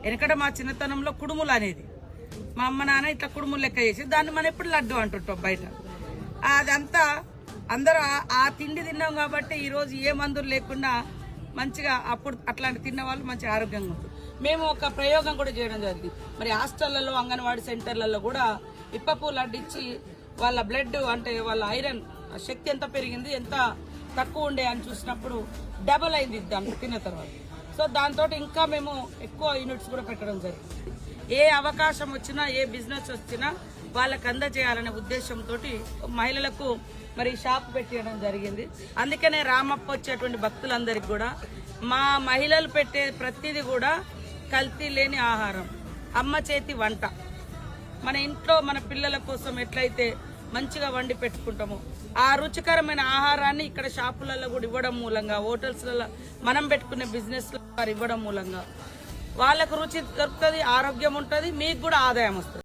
వెనకట మా చిన్నతనంలో కుడుములు అనేది మా అమ్మ నాన్న ఇట్లా కుడుములు లెక్క చేసి దాన్ని మనం ఎప్పుడు లడ్డు అంటుంటాం బయట. అదంతా అందరూ ఆ తిండి తిన్నాం కాబట్టి ఈరోజు ఏ మందులు లేకుండా మంచిగా అప్పుడు అట్లాంటి తిన్న వాళ్ళు మంచిగా ఆరోగ్యంగా ఉంటుంది. మేము ఒక ప్రయోగం కూడా చేయడం జరిగింది. మరి హాస్టళ్లలో అంగన్వాడీ సెంటర్లలో కూడా ఇప్పపు లడ్డు ఇచ్చి వాళ్ళ బ్లడ్ అంటే వాళ్ళ ఐరన్ శక్తి ఎంత పెరిగింది, ఎంత తక్కువ ఉండే అని చూసినప్పుడు డబల్ అయింది దాన్ని తిన్న తర్వాత. సో దాంతో ఇంకా మేము ఎక్కువ యూనిట్స్ కూడా పెట్టడం జరిగింది. ఏ అవకాశం వచ్చినా ఏ బిజినెస్ వచ్చినా వాళ్ళకి అందజేయాలనే ఉద్దేశంతో మహిళలకు మరి షాప్ పెట్టడం జరిగింది. అందుకనే రామప్ప వచ్చేటువంటి భక్తులందరికీ కూడా మా మహిళలు పెట్టే ప్రతిదీ కూడా కల్తీ లేని ఆహారం, అమ్మ చేతి వంట. మన ఇంట్లో మన పిల్లల కోసం ఎట్లయితే మంచిగా వండి పెట్టుకుంటామో ఆ రుచికరమైన ఆహారాన్ని ఇక్కడ షాపులలో కూడా ఇవ్వడం మూలంగా, హోటల్స్లలో మనం పెట్టుకునే బిజినెస్ ఇవ్వడం మూలంగా వాళ్ళకు రుచి దొరుకుతుంది, ఆరోగ్యం ఉంటుంది, మీకు కూడా ఆదాయం వస్తుంది.